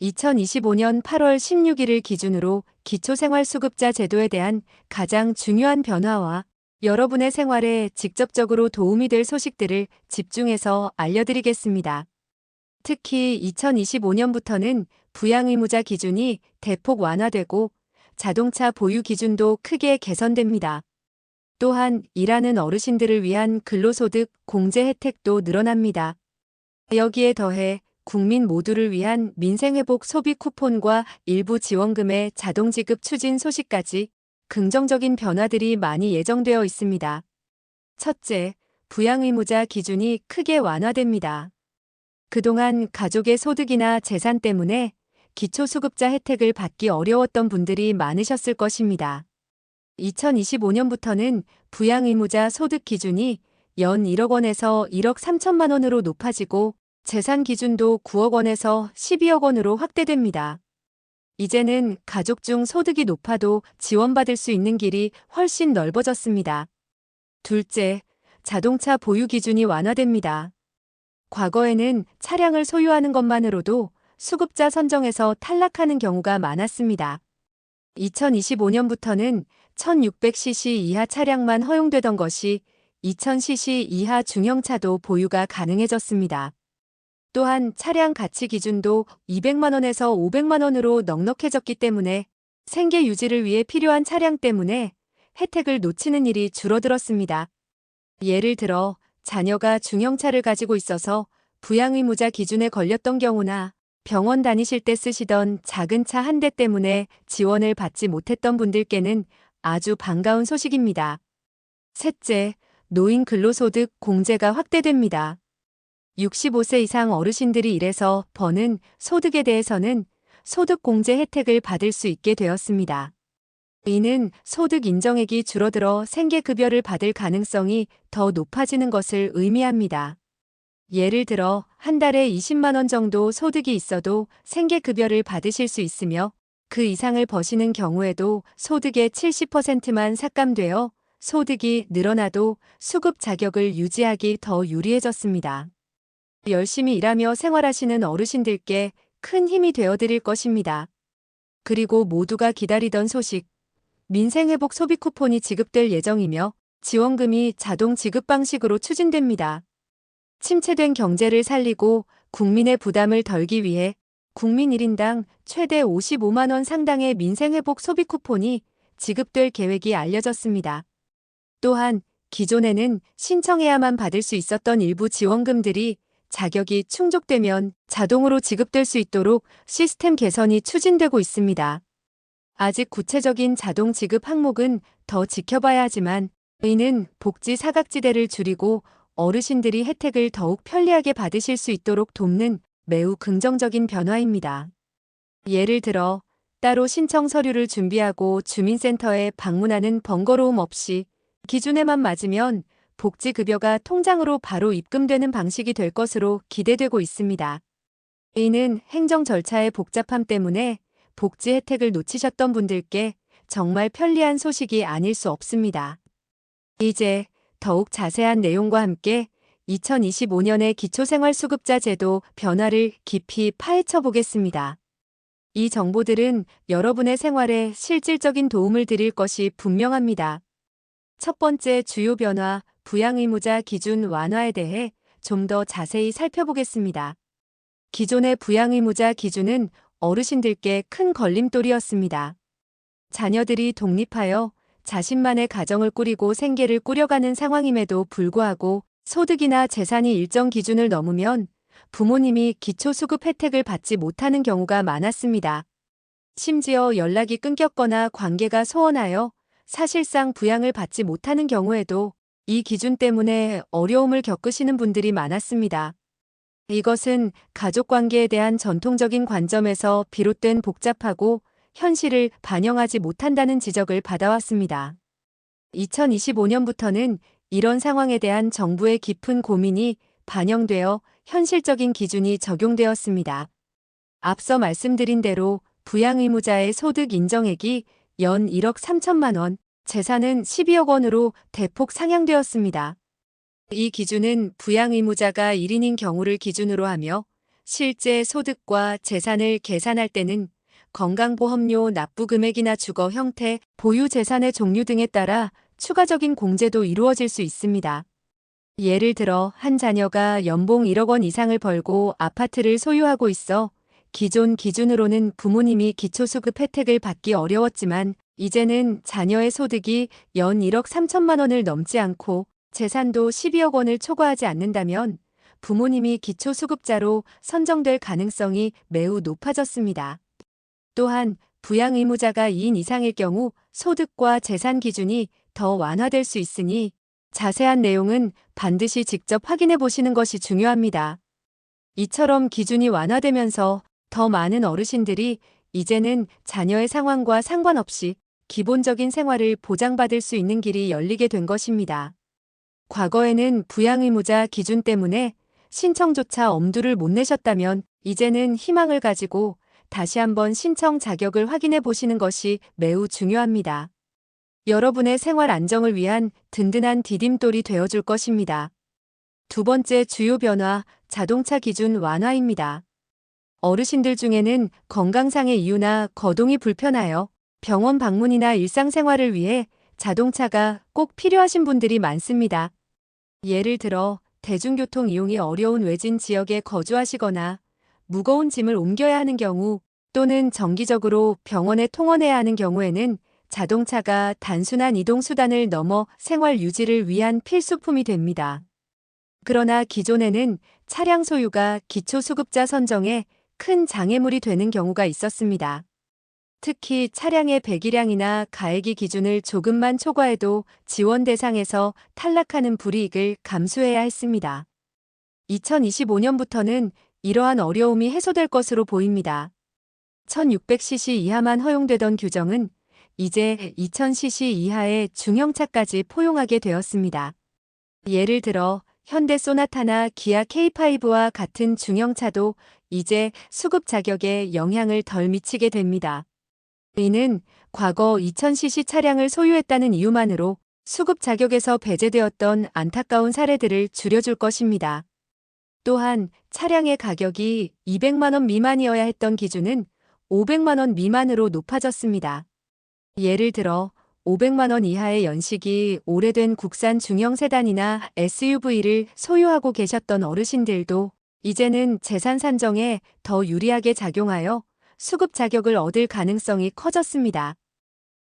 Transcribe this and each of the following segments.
2025년 8월 16일을 기준으로 기초생활수급자 제도에 대한 가장 중요한 변화와 여러분의 생활에 직접적으로 도움이 될 소식들을 집중해서 알려드리겠습니다. 특히 2025년부터는 부양의무자 기준이 대폭 완화되고 자동차 보유 기준도 크게 개선됩니다. 또한 일하는 어르신들을 위한 근로소득 공제 혜택도 늘어납니다. 여기에 더해 국민 모두를 위한 민생회복 소비 쿠폰과 일부 지원금의 자동 지급 추진 소식까지 긍정적인 변화들이 많이 예정되어 있습니다. 첫째, 부양의무자 기준이 크게 완화됩니다. 그동안 가족의 소득이나 재산 때문에 기초수급자 혜택을 받기 어려웠던 분들이 많으셨을 것입니다. 2025년부터는 부양의무자 소득 기준이 연 1억 원에서 1억 3천만 원으로 높아지고 재산 기준도 9억 원에서 12억 원으로 확대됩니다. 이제는 가족 중 소득이 높아도 지원받을 수 있는 길이 훨씬 넓어졌습니다. 둘째, 자동차 보유 기준이 완화됩니다. 과거에는 차량을 소유하는 것만으로도 수급자 선정에서 탈락하는 경우가 많았습니다. 2025년부터는 1600cc 이하 차량만 허용되던 것이 2000cc 이하 중형차도 보유가 가능해졌습니다. 또한 차량 가치 기준도 200만 원에서 500만 원으로 넉넉해졌기 때문에 생계 유지를 위해 필요한 차량 때문에 혜택을 놓치는 일이 줄어들었습니다. 예를 들어 자녀가 중형차를 가지고 있어서 부양의무자 기준에 걸렸던 경우나 병원 다니실 때 쓰시던 작은 차 한 대 때문에 지원을 받지 못했던 분들께는 아주 반가운 소식입니다. 셋째, 노인 근로소득 공제가 확대됩니다. 65세 이상 어르신들이 일해서 버는 소득에 대해서는 소득 공제 혜택을 받을 수 있게 되었습니다. 이는 소득 인정액이 줄어들어 생계급여를 받을 가능성이 더 높아지는 것을 의미합니다. 예를 들어 한 달에 20만 원 정도 소득이 있어도 생계급여를 받으실 수 있으며 그 이상을 버시는 경우에도 소득의 70%만 삭감되어 소득이 늘어나도 수급 자격을 유지하기 더 유리해졌습니다. 열심히 일하며 생활하시는 어르신들께 큰 힘이 되어드릴 것입니다. 그리고 모두가 기다리던 소식, 민생회복 소비 쿠폰이 지급될 예정이며 지원금이 자동 지급 방식으로 추진됩니다. 침체된 경제를 살리고 국민의 부담을 덜기 위해 국민 1인당 최대 55만 원 상당의 민생회복 소비 쿠폰이 지급될 계획이 알려졌습니다. 또한 기존에는 신청해야만 받을 수 있었던 일부 지원금들이 자격이 충족되면 자동으로 지급될 수 있도록 시스템 개선이 추진되고 있습니다. 아직 구체적인 자동 지급 항목은 더 지켜봐야 하지만 이는 복지 사각지대를 줄이고 어르신들이 혜택을 더욱 편리하게 받으실 수 있도록 돕는 매우 긍정적인 변화입니다. 예를 들어 따로 신청 서류를 준비하고 주민센터에 방문하는 번거로움 없이 기준에만 맞으면 복지급여가 통장으로 바로 입금되는 방식이 될 것으로 기대되고 있습니다. 이는 행정 절차의 복잡함 때문에 복지 혜택을 놓치셨던 분들께 정말 편리한 소식이 아닐 수 없습니다. 이제 더욱 자세한 내용과 함께 2025년의 기초생활수급자 제도 변화를 깊이 파헤쳐 보겠습니다. 이 정보들은 여러분의 생활에 실질적인 도움을 드릴 것이 분명합니다. 첫 번째 주요 변화, 부양의무자 기준 완화에 대해 좀 더 자세히 살펴보겠습니다. 기존의 부양의무자 기준은 어르신들께 큰 걸림돌이었습니다. 자녀들이 독립하여 자신만의 가정을 꾸리고 생계를 꾸려가는 상황임에도 불구하고 소득이나 재산이 일정 기준을 넘으면 부모님이 기초수급 혜택을 받지 못하는 경우가 많았습니다. 심지어 연락이 끊겼거나 관계가 소원하여 사실상 부양을 받지 못하는 경우에도 이 기준 때문에 어려움을 겪으시는 분들이 많았습니다. 이것은 가족관계에 대한 전통적인 관점에서 비롯된 복잡하고 현실을 반영하지 못한다는 지적을 받아왔습니다. 2025년부터는 이런 상황에 대한 정부의 깊은 고민이 반영되어 현실적인 기준이 적용되었습니다. 앞서 말씀드린 대로 부양의무자의 소득 인정액이 연 1억 3천만 원, 재산은 12억 원으로 대폭 상향되었습니다. 이 기준은 부양의무자가 1인인 경우를 기준으로 하며 실제 소득과 재산을 계산할 때는 건강보험료 납부 금액이나 주거 형태, 보유 재산의 종류 등에 따라 추가적인 공제도 이루어질 수 있습니다. 예를 들어 한 자녀가 연봉 1억 원 이상을 벌고 아파트를 소유하고 있어 기존 기준으로는 부모님이 기초수급 혜택을 받기 어려웠지만 이제는 자녀의 소득이 연 1억 3천만 원을 넘지 않고 재산도 12억 원을 초과하지 않는다면 부모님이 기초수급자로 선정될 가능성이 매우 높아졌습니다. 또한 부양 의무자가 2인 이상일 경우 소득과 재산 기준이 더 완화될 수 있으니 자세한 내용은 반드시 직접 확인해 보시는 것이 중요합니다. 이처럼 기준이 완화되면서 더 많은 어르신들이 이제는 자녀의 상황과 상관없이 기본적인 생활을 보장받을 수 있는 길이 열리게 된 것입니다. 과거에는 부양 의무자 기준 때문에 신청조차 엄두를 못 내셨다면 이제는 희망을 가지고 다시 한번 신청 자격을 확인해 보시는 것이 매우 중요합니다. 여러분의 생활 안정을 위한 든든한 디딤돌이 되어줄 것입니다. 두 번째 주요 변화, 자동차 기준 완화입니다. 어르신들 중에는 건강상의 이유나 거동이 불편하여 병원 방문이나 일상생활을 위해 자동차가 꼭 필요하신 분들이 많습니다. 예를 들어 대중교통 이용이 어려운 외진 지역에 거주하시거나 무거운 짐을 옮겨야 하는 경우 또는 정기적으로 병원에 통원해야 하는 경우에는 자동차가 단순한 이동수단을 넘어 생활 유지를 위한 필수품이 됩니다. 그러나 기존에는 차량 소유가 기초수급자 선정에 큰 장애물이 되는 경우가 있었습니다. 특히 차량의 배기량이나 가액이 기준을 조금만 초과해도 지원 대상에서 탈락하는 불이익을 감수해야 했습니다. 2025년부터는 이러한 어려움이 해소될 것으로 보입니다. 1600cc 이하만 허용되던 규정은 이제 2000cc 이하의 중형차까지 포용하게 되었습니다. 예를 들어 현대 소나타나 기아 K5와 같은 중형차도 이제 수급 자격에 영향을 덜 미치게 됩니다. 이는 과거 2000cc 차량을 소유했다는 이유만으로 수급 자격에서 배제되었던 안타까운 사례들을 줄여줄 것입니다. 또한 차량의 가격이 200만 원 미만이어야 했던 기준은 500만 원 미만으로 높아졌습니다. 예를 들어 500만 원 이하의 연식이 오래된 국산 중형 세단이나 SUV를 소유하고 계셨던 어르신들도 이제는 재산 산정에 더 유리하게 작용하여 수급 자격을 얻을 가능성이 커졌습니다.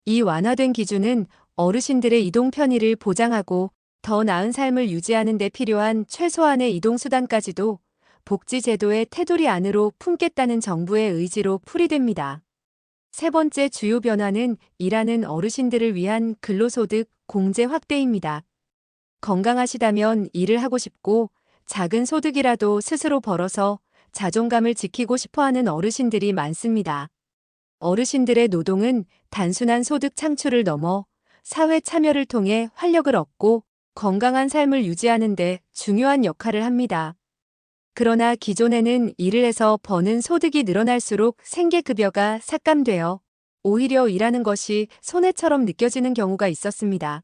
이 완화된 기준은 어르신들의 이동 편의를 보장하고 더 나은 삶을 유지하는 데 필요한 최소한의 이동수단까지도 복지제도의 테두리 안으로 품겠다는 정부의 의지로 풀이됩니다. 세 번째 주요 변화는 일하는 어르신들을 위한 근로소득 공제 확대입니다. 건강하시다면 일을 하고 싶고 작은 소득이라도 스스로 벌어서 자존감을 지키고 싶어하는 어르신들이 많습니다. 어르신들의 노동은 단순한 소득 창출을 넘어 사회 참여를 통해 활력을 얻고 건강한 삶을 유지하는 데 중요한 역할을 합니다. 그러나 기존에는 일을 해서 버는 소득이 늘어날수록 생계급여가 삭감되어 오히려 일하는 것이 손해처럼 느껴지는 경우가 있었습니다.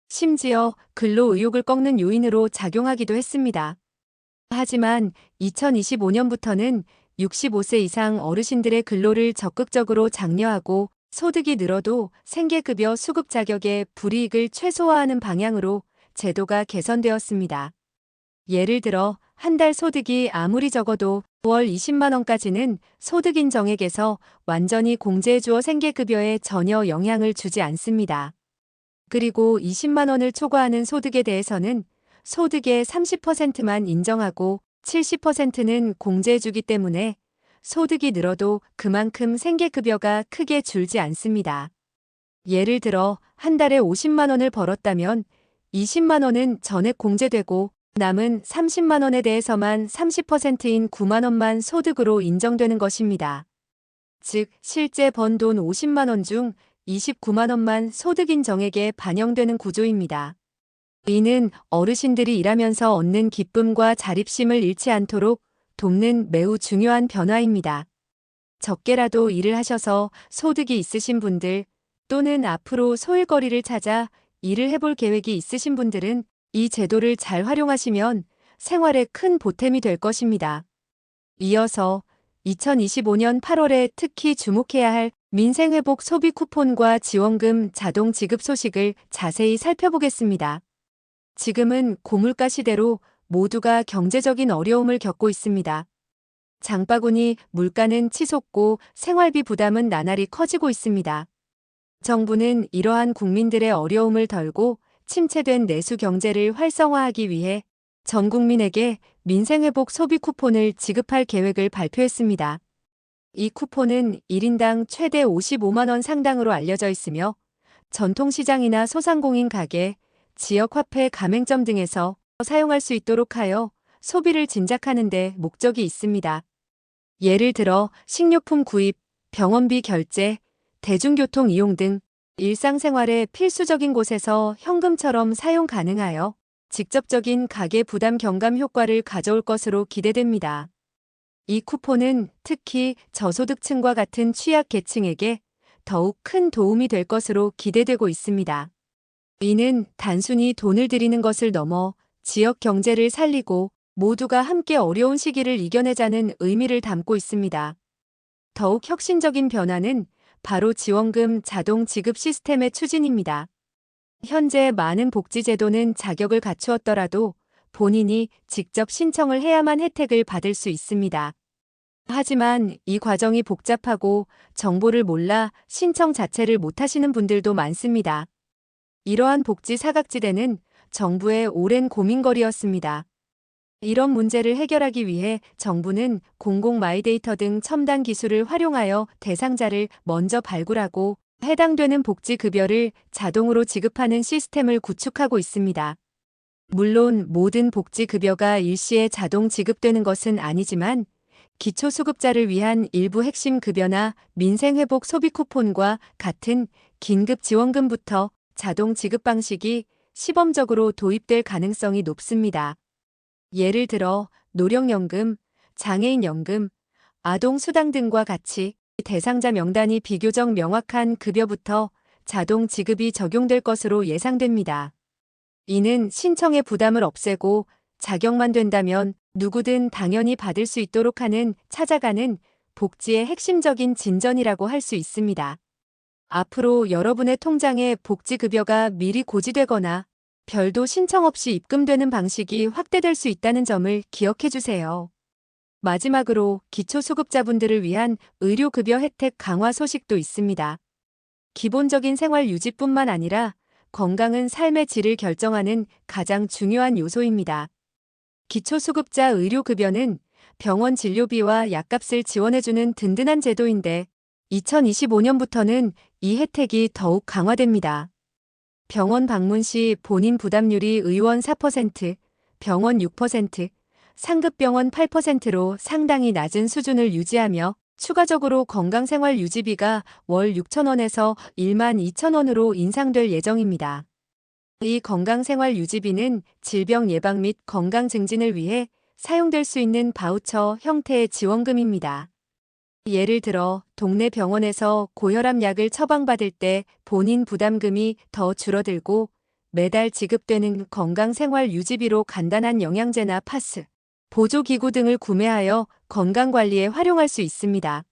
심지어 근로의욕을 꺾는 요인으로 작용하기도 했습니다. 하지만 2025년부터는 65세 이상 어르신들의 근로를 적극적으로 장려하고 소득이 늘어도 생계급여 수급 자격의 불이익을 최소화하는 방향으로 제도가 개선되었습니다. 예를 들어 한 달 소득이 아무리 적어도 월 20만 원까지는 소득인 정액에서 완전히 공제해주어 생계급여에 전혀 영향을 주지 않습니다. 그리고 20만 원을 초과하는 소득에 대해서는 소득의 30%만 인정하고 70%는 공제해주기 때문에 소득이 늘어도 그만큼 생계급여가 크게 줄지 않습니다. 예를 들어 한 달에 50만 원을 벌었다면 20만 원은 전액 공제되고 남은 30만 원에 대해서만 30%인 9만 원만 소득으로 인정되는 것입니다. 즉 실제 번 돈 50만 원 중 29만 원만 소득인 정액에 반영되는 구조입니다. 이는 어르신들이 일하면서 얻는 기쁨과 자립심을 잃지 않도록 돕는 매우 중요한 변화입니다. 적게라도 일을 하셔서 소득이 있으신 분들 또는 앞으로 소일거리를 찾아 일을 해볼 계획이 있으신 분들은 이 제도를 잘 활용하시면 생활에 큰 보탬이 될 것입니다. 이어서 2025년 8월에 특히 주목해야 할 민생회복 소비 쿠폰과 지원금 자동 지급 소식을 자세히 살펴보겠습니다. 지금은 고물가 시대로 모두가 경제적인 어려움을 겪고 있습니다. 장바구니 물가는 치솟고 생활비 부담은 나날이 커지고 있습니다. 정부는 이러한 국민들의 어려움을 덜고 침체된 내수 경제를 활성화하기 위해 전 국민에게 민생회복 소비 쿠폰을 지급할 계획을 발표했습니다. 이 쿠폰은 1인당 최대 55만 원 상당으로 알려져 있으며 전통시장이나 소상공인 가게, 지역화폐 가맹점 등에서 사용할 수 있도록 하여 소비를 진작하는 데 목적이 있습니다. 예를 들어 식료품 구입, 병원비 결제, 대중교통 이용 등 일상생활의 필수적인 곳에서 현금처럼 사용 가능하여 직접적인 가계 부담 경감 효과를 가져올 것으로 기대됩니다. 이 쿠폰은 특히 저소득층과 같은 취약 계층에게 더욱 큰 도움이 될 것으로 기대되고 있습니다. 이는 단순히 돈을 드리는 것을 넘어 지역 경제를 살리고 모두가 함께 어려운 시기를 이겨내자는 의미를 담고 있습니다. 더욱 혁신적인 변화는 바로 지원금 자동 지급 시스템의 추진입니다. 현재 많은 복지제도는 자격을 갖추었더라도 본인이 직접 신청을 해야만 혜택을 받을 수 있습니다. 하지만 이 과정이 복잡하고 정보를 몰라 신청 자체를 못하시는 분들도 많습니다. 이러한 복지 사각지대는 정부의 오랜 고민거리였습니다. 이런 문제를 해결하기 위해 정부는 공공 마이데이터 등 첨단 기술을 활용하여 대상자를 먼저 발굴하고 해당되는 복지급여를 자동으로 지급하는 시스템을 구축하고 있습니다. 물론 모든 복지급여가 일시에 자동 지급되는 것은 아니지만 기초수급자를 위한 일부 핵심 급여나 민생회복 소비 쿠폰과 같은 긴급지원금부터 자동 지급 방식이 시범적으로 도입될 가능성이 높습니다. 예를 들어 노령연금, 장애인연금, 아동수당 등과 같이 대상자 명단이 비교적 명확한 급여부터 자동 지급이 적용될 것으로 예상됩니다. 이는 신청의 부담을 없애고 자격만 된다면 누구든 당연히 받을 수 있도록 하는 찾아가는 복지의 핵심적인 진전이라고 할 수 있습니다. 앞으로 여러분의 통장에 복지급여가 미리 고지되거나 별도 신청 없이 입금되는 방식이 확대될 수 있다는 점을 기억해 주세요. 마지막으로 기초수급자분들을 위한 의료급여 혜택 강화 소식도 있습니다. 기본적인 생활 유지뿐만 아니라 건강은 삶의 질을 결정하는 가장 중요한 요소입니다. 기초수급자 의료급여는 병원 진료비와 약값을 지원해주는 든든한 제도인데 2025년부터는 이 혜택이 더욱 강화됩니다. 병원 방문 시 본인 부담률이 의원 4%, 병원 6%, 상급병원 8%로 상당히 낮은 수준을 유지하며 추가적으로 건강생활 유지비가 월 6,000원에서 12,000원으로 인상될 예정입니다. 이 건강생활 유지비는 질병 예방 및 건강 증진을 위해 사용될 수 있는 바우처 형태의 지원금입니다. 예를 들어 동네 병원에서 고혈압 약을 처방받을 때 본인 부담금이 더 줄어들고 매달 지급되는 건강생활 유지비로 간단한 영양제나 파스, 보조기구 등을 구매하여 건강관리에 활용할 수 있습니다.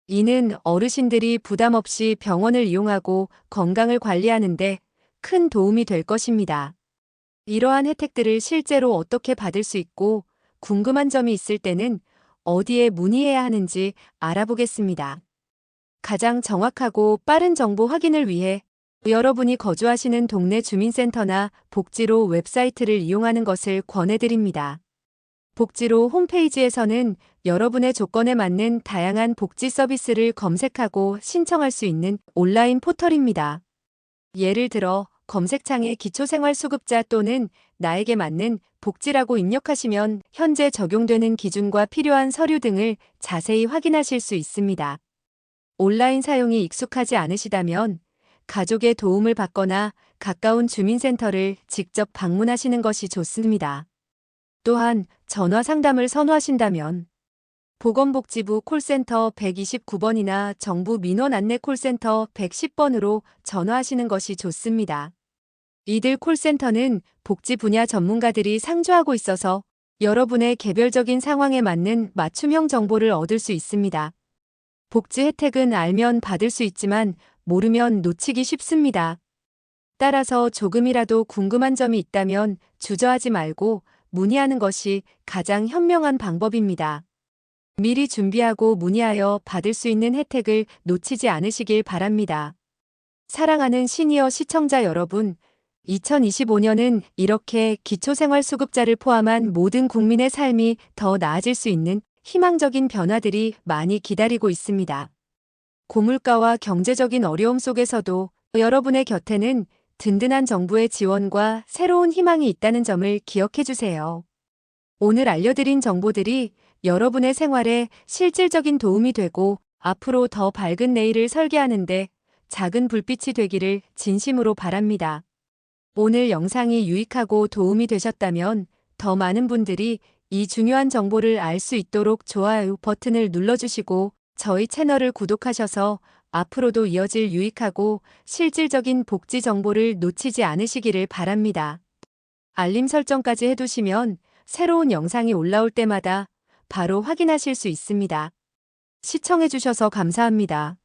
이는 어르신들이 부담 없이 병원을 이용하고 건강을 관리하는데 큰 도움이 될 것입니다. 이러한 혜택들을 실제로 어떻게 받을 수 있고 궁금한 점이 있을 때는 어디에 문의해야 하는지 알아보겠습니다. 가장 정확하고 빠른 정보 확인을 위해 여러분이 거주하시는 동네 주민센터나 복지로 웹사이트를 이용하는 것을 권해드립니다. 복지로 홈페이지에서는 여러분의 조건에 맞는 다양한 복지 서비스를 검색하고 신청할 수 있는 온라인 포털입니다. 예를 들어 검색창에 기초생활수급자 또는 나에게 맞는 복지라고 입력하시면 현재 적용되는 기준과 필요한 서류 등을 자세히 확인하실 수 있습니다. 온라인 사용이 익숙하지 않으시다면 가족의 도움을 받거나 가까운 주민센터를 직접 방문하시는 것이 좋습니다. 또한 전화 상담을 선호하신다면 보건복지부 콜센터 129번이나 정부 민원 안내 콜센터 110번으로 전화하시는 것이 좋습니다. 이들 콜센터는 복지 분야 전문가들이 상주하고 있어서 여러분의 개별적인 상황에 맞는 맞춤형 정보를 얻을 수 있습니다. 복지 혜택은 알면 받을 수 있지만 모르면 놓치기 쉽습니다. 따라서 조금이라도 궁금한 점이 있다면 주저하지 말고 문의하는 것이 가장 현명한 방법입니다. 미리 준비하고 문의하여 받을 수 있는 혜택을 놓치지 않으시길 바랍니다. 사랑하는 시니어 시청자 여러분, 2025년은 이렇게 기초생활수급자를 포함한 모든 국민의 삶이 더 나아질 수 있는 희망적인 변화들이 많이 기다리고 있습니다. 고물가와 경제적인 어려움 속에서도 여러분의 곁에는 든든한 정부의 지원과 새로운 희망이 있다는 점을 기억해 주세요. 오늘 알려드린 정보들이 여러분의 생활에 실질적인 도움이 되고 앞으로 더 밝은 내일을 설계하는데 작은 불빛이 되기를 진심으로 바랍니다. 오늘 영상이 유익하고 도움이 되셨다면 더 많은 분들이 이 중요한 정보를 알 수 있도록 좋아요 버튼을 눌러주시고 저희 채널을 구독하셔서 앞으로도 이어질 유익하고 실질적인 복지 정보를 놓치지 않으시기를 바랍니다. 알림 설정까지 해두시면 새로운 영상이 올라올 때마다 바로 확인하실 수 있습니다. 시청해주셔서 감사합니다.